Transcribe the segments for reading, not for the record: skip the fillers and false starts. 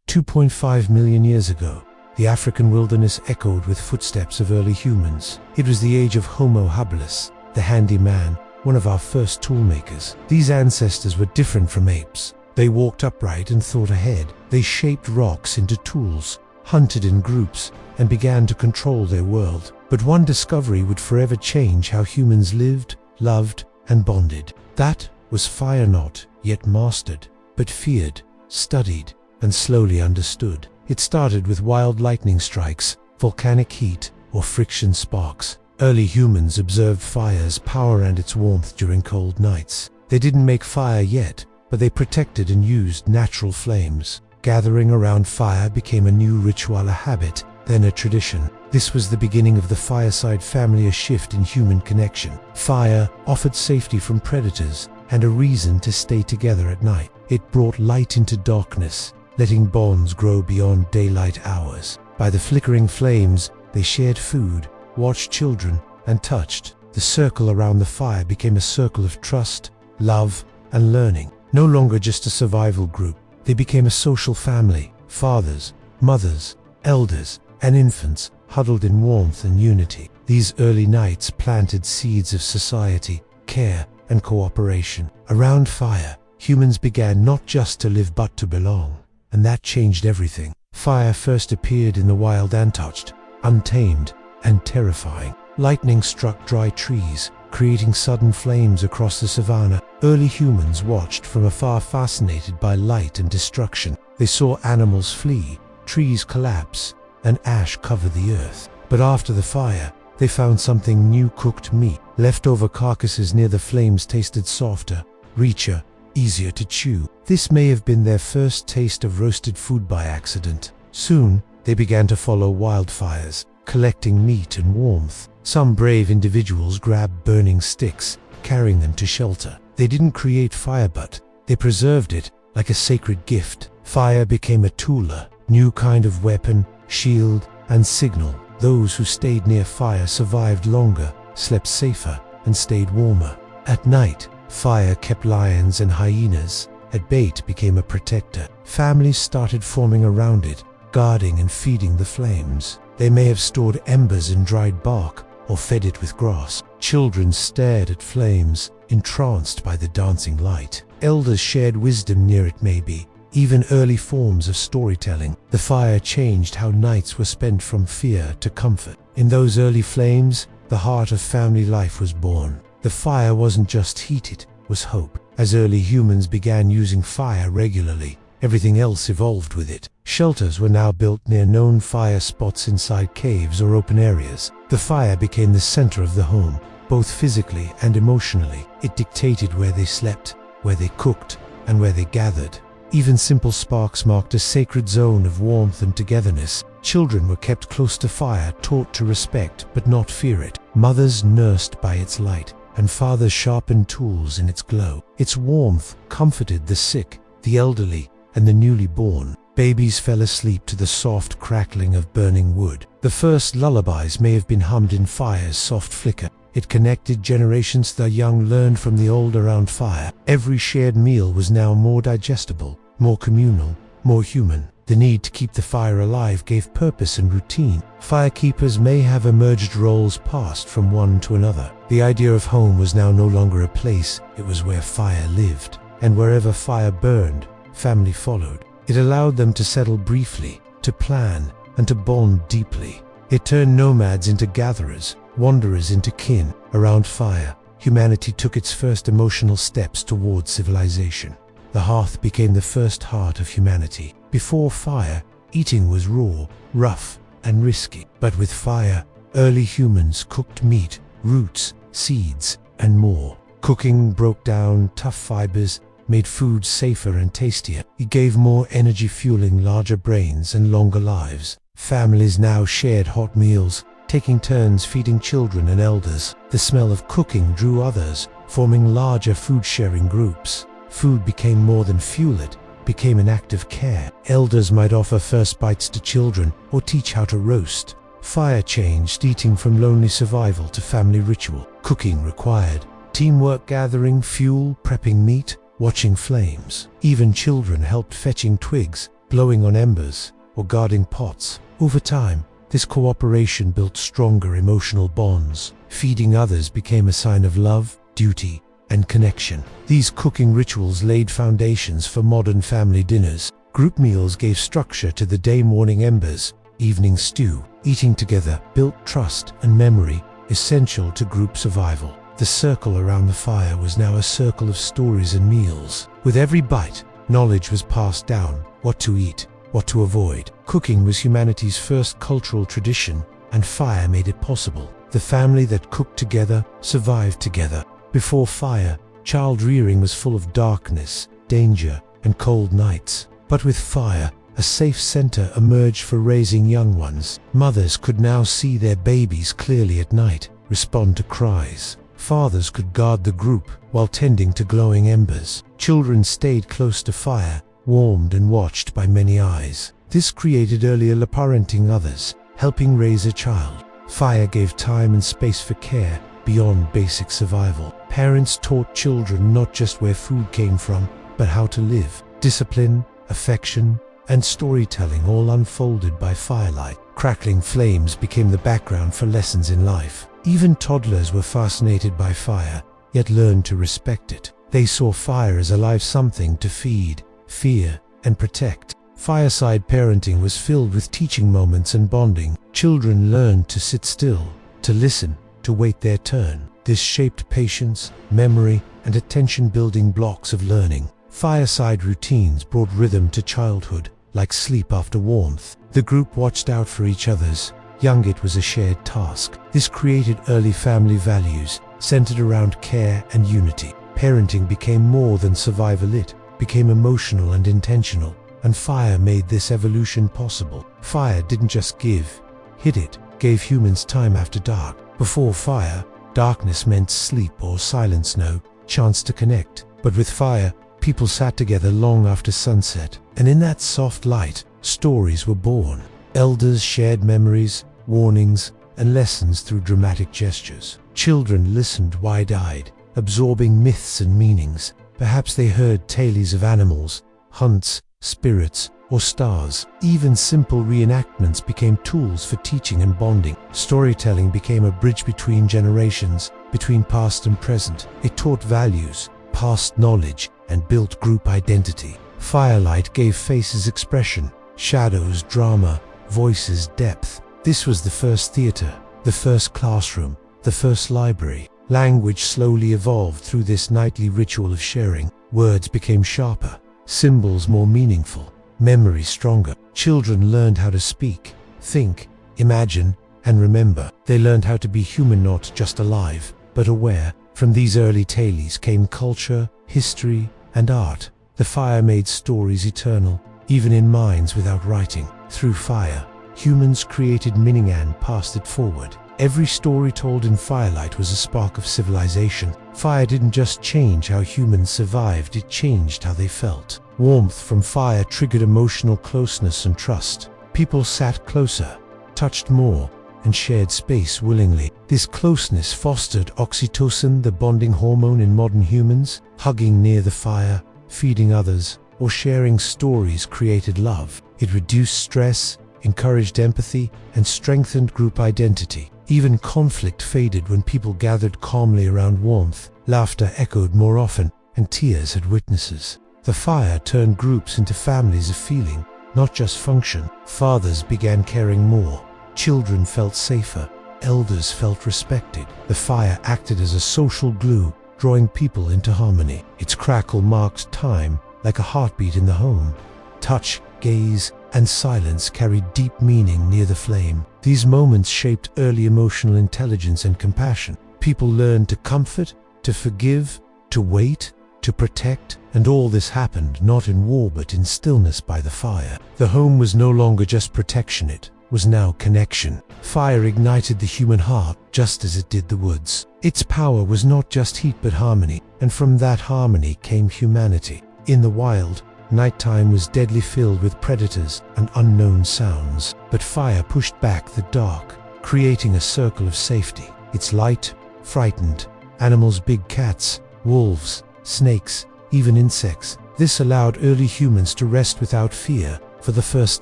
2.5 million years ago, the African wilderness echoed with footsteps of early humans. It was the age of Homo habilis, the handy man, one of our first toolmakers. These ancestors were different from apes. They walked upright and thought ahead. They shaped rocks into tools, hunted in groups, and began to control their world. But one discovery would forever change how humans lived, loved, and bonded. That was fire, not yet mastered, but feared, studied, and slowly understood. It started with wild lightning strikes, volcanic heat, or friction sparks. Early humans observed fire's power and its warmth during cold nights. They didn't make fire yet, but they protected and used natural flames. Gathering around fire became a new ritual, a habit, then a tradition. This was the beginning of the Fireside family, a shift in human connection. Fire offered safety from predators and a reason to stay together at night. It brought light into darkness, letting bonds grow beyond daylight hours. By the flickering flames, they shared food, watched children, and touched. The circle around the fire became a circle of trust, love, and learning. No longer just a survival group, they became a social family. Fathers, mothers, elders, and infants huddled in warmth and unity. These early nights planted seeds of society, care, and cooperation. Around fire, humans began not just to live but to belong. And that changed everything. Fire first appeared in the wild, untouched, untamed, and terrifying. Lightning struck dry trees, creating sudden flames across the savannah. Early humans watched from afar, fascinated by light and destruction. They saw animals flee, trees collapse, and ash cover the earth. But after the fire, they found something new: cooked meat. Leftover carcasses near the flames tasted softer, richer, easier to chew. This may have been their first taste of roasted food by accident. Soon, they began to follow wildfires, collecting meat and warmth. Some brave individuals grabbed burning sticks, carrying them to shelter. They didn't create fire, but they preserved it like a sacred gift. Fire became a tool, a new kind of weapon, shield, and signal. Those who stayed near fire survived longer, slept safer, and stayed warmer. At night, fire kept lions and hyenas. At bait became a protector. Families started forming around it, guarding and feeding the flames. They may have stored embers in dried bark or fed it with grass. Children stared at flames, entranced by the dancing light. Elders shared wisdom near it, maybe even early forms of storytelling. The fire changed how nights were spent, from fear to comfort. In those early flames, the heart of family life was born. The fire wasn't just heat, it was hope. As early humans began using fire regularly, everything else evolved with it. Shelters were now built near known fire spots, inside caves or open areas. The fire became the center of the home, both physically and emotionally. It dictated where they slept, where they cooked, and where they gathered. Even simple sparks marked a sacred zone of warmth and togetherness. Children were kept close to fire, taught to respect but not fear it. Mothers nursed by its light, and fathers sharpened tools in its glow. Its warmth comforted the sick, the elderly, and the newly born. Babies fell asleep to the soft crackling of burning wood. The first lullabies may have been hummed in fire's soft flicker. It connected generations. The young learned from the old around fire. Every shared meal was now more digestible, more communal, more human. The need to keep the fire alive gave purpose and routine. Firekeepers may have emerged, roles passed from one to another. The idea of home was now no longer a place, it was where fire lived. And wherever fire burned, family followed. It allowed them to settle briefly, to plan, and to bond deeply. It turned nomads into gatherers, wanderers into kin. Around fire, humanity took its first emotional steps towards civilization. The hearth became the first heart of humanity. Before fire, eating was raw, rough, and risky. But with fire, early humans cooked meat, roots, seeds, and more. Cooking broke down tough fibers, made food safer and tastier. It gave more energy, fueling larger brains and longer lives. Families now shared hot meals, taking turns feeding children and elders. The smell of cooking drew others, forming larger food-sharing groups. Food became more than fuel, it became an act of care. Elders might offer first bites to children or teach how to roast. Fire changed eating from lonely survival to family ritual. Cooking required teamwork, gathering fuel, prepping meat, watching flames. Even children helped, fetching twigs, blowing on embers, or guarding pots. Over time, this cooperation built stronger emotional bonds. Feeding others became a sign of love, duty, and connection. These cooking rituals laid foundations for modern family dinners. Group meals gave structure to the day-morning embers. Evening stew, eating together, built trust and memory, essential to group survival. The circle around the fire was now a circle of stories and meals. With every bite, knowledge was passed down: what to eat, what to avoid. Cooking was humanity's first cultural tradition, and fire made it possible. The family that cooked together survived together. Before fire, child rearing was full of darkness, danger, and cold nights. But with fire, a safe center emerged for raising young ones. Mothers could now see their babies clearly at night, respond to cries. Fathers could guard the group while tending to glowing embers. Children stayed close to fire, warmed and watched by many eyes. This created earlier parenting others, helping raise a child. Fire gave time and space for care beyond basic survival. Parents taught children not just where food came from, but how to live. Discipline, affection, and storytelling all unfolded by firelight. Crackling flames became the background for lessons in life. Even toddlers were fascinated by fire, yet learned to respect it. They saw fire as a live something to feed, fear, and protect. Fireside parenting was filled with teaching moments and bonding. Children learned to sit still, to listen, to wait their turn. This shaped patience, memory, and attention-building blocks of learning. Fireside routines brought rhythm to childhood, like sleep after warmth. The group watched out for each other's. Young it was a shared task. This created early family values, centered around care and unity. Parenting became more than survival, it became emotional and intentional, and fire made this evolution possible. Fire didn't just give, it gave humans time after dark. Before fire, darkness meant sleep or silence, no chance to connect. But with fire, people sat together long after sunset, and in that soft light, stories were born. Elders shared memories, warnings, and lessons through dramatic gestures. Children listened wide-eyed, absorbing myths and meanings. Perhaps they heard tales of animals, hunts, spirits, or stars. Even simple reenactments became tools for teaching and bonding. Storytelling became a bridge between generations, between past and present. It taught values, passed knowledge, and built group identity. Firelight gave faces expression, shadows drama, voices depth. This was the first theater, the first classroom, the first library. Language slowly evolved through this nightly ritual of sharing. Words became sharper, symbols more meaningful, memory stronger. Children learned how to speak, think, imagine, and remember. They learned how to be human, not just alive, but aware. From these early tales came culture, history, and art. The fire made stories eternal, even in minds without writing. Through fire, humans created meaning and passed it forward. Every story told in firelight was a spark of civilization. Fire didn't just change how humans survived, it changed how they felt. Warmth from fire triggered emotional closeness and trust. People sat closer, touched more, and shared space willingly. This closeness fostered oxytocin, the bonding hormone in modern humans. Hugging near the fire, feeding others, or sharing stories created love. It reduced stress, encouraged empathy, and strengthened group identity. Even conflict faded when people gathered calmly around warmth. Laughter echoed more often, and tears had witnesses. The fire turned groups into families of feeling, not just function. Fathers began caring more. Children felt safer. Elders felt respected. The fire acted as a social glue, drawing people into harmony. Its crackle marked time, like a heartbeat in the home. Touch, gaze, and silence carried deep meaning near the flame. These moments shaped early emotional intelligence and compassion. People learned to comfort, to forgive, to wait, to protect, and all this happened not in war but in stillness by the fire. The home was no longer just protection, it was now connection. Fire ignited the human heart just as it did the woods. Its power was not just heat but harmony, and from that harmony came humanity. In the wild, nighttime was deadly, filled with predators and unknown sounds, but fire pushed back the dark, creating a circle of safety. Its light frightened animals, big cats, wolves, snakes, even insects. This allowed early humans to rest without fear, For the first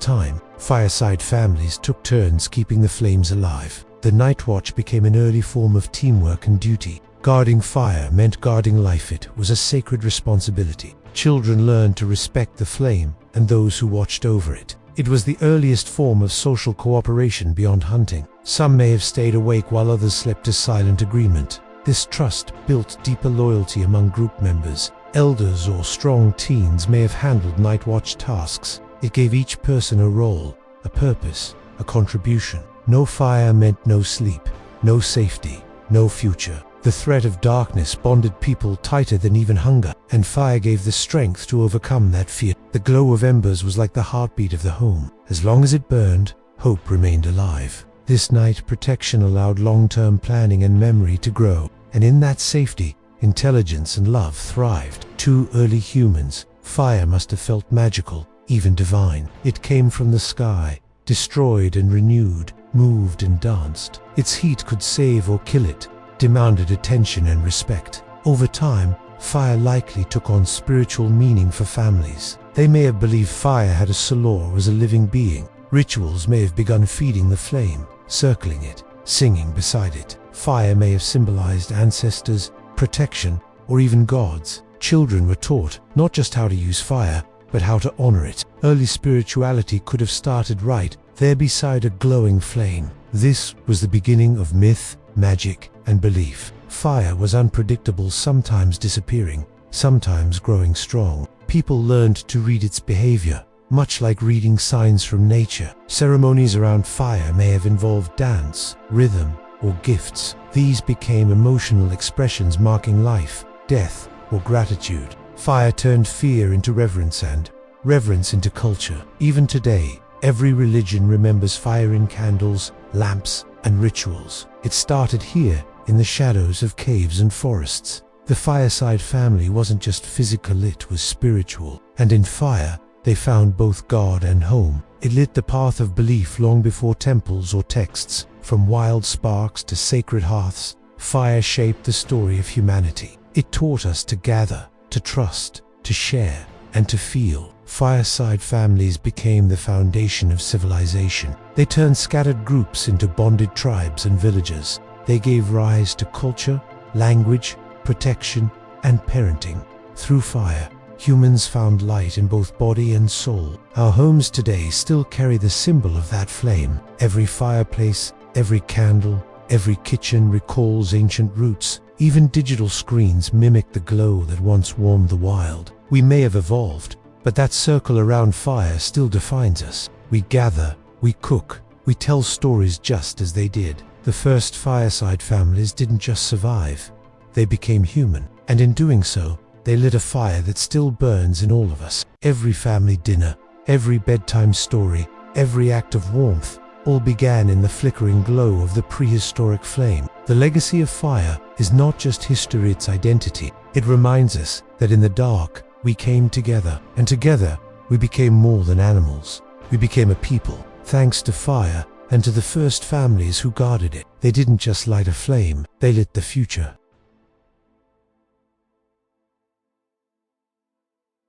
time, fireside families took turns keeping the flames alive. The night watch became an early form of teamwork and duty. Guarding fire meant guarding life. It was a sacred responsibility. Children learned to respect the flame and those who watched over it. It was the earliest form of social cooperation beyond hunting. Some may have stayed awake while others slept as silent agreement. This trust built deeper loyalty among group members. Elders or strong teens may have handled night watch tasks. It gave each person a role, a purpose, a contribution. No fire meant no sleep, no safety, no future. The threat of darkness bonded people tighter than even hunger, and fire gave the strength to overcome that fear. The glow of embers was like the heartbeat of the home. As long as it burned, hope remained alive. This night protection allowed long-term planning and memory to grow, and in that safety, intelligence and love thrived. To early humans, fire must have felt magical, even divine. It came from the sky, destroyed and renewed, moved and danced. Its heat could save or kill it, demanded attention and respect. Over time, fire likely took on spiritual meaning for families. They may have believed fire had a soul or was a living being. Rituals may have begun feeding the flame, circling it, singing beside it. Fire may have symbolized ancestors, protection, or even gods. Children were taught not just how to use fire, but how to honor it. Early spirituality could have started right there beside a glowing flame. This was the beginning of myth, magic, and belief. Fire was unpredictable, sometimes disappearing, sometimes growing strong. People learned to read its behavior, much like reading signs from nature. Ceremonies around fire may have involved dance, rhythm, or gifts. These became emotional expressions marking life, death, or gratitude. Fire turned fear into reverence and reverence into culture. Even today, every religion remembers fire in candles, lamps, and rituals. It started here, in the shadows of caves and forests. The fireside family wasn't just physical, it was spiritual. And in fire, they found both God and home. It lit the path of belief long before temples or texts. From wild sparks to sacred hearths, fire shaped the story of humanity. It taught us to gather, to trust, to share, and to feel. Fireside families became the foundation of civilization. They turned scattered groups into bonded tribes and villages. They gave rise to culture, language, protection, and parenting. Through fire, humans found light in both body and soul. Our homes today still carry the symbol of that flame. Every fireplace, every candle, every kitchen recalls ancient roots. Even digital screens mimic the glow that once warmed the wild. We may have evolved, but that circle around fire still defines us. We gather, we cook, we tell stories just as they did. The first fireside families didn't just survive, they became human. And in doing so, they lit a fire that still burns in all of us. Every family dinner, every bedtime story, every act of warmth, all began in the flickering glow of the prehistoric flame. The legacy of fire is not just history, it's identity. It reminds us that in the dark, we came together, and together, we became more than animals. We became a people. Thanks to fire, and to the first families who guarded it. They didn't just light a flame, they lit the future.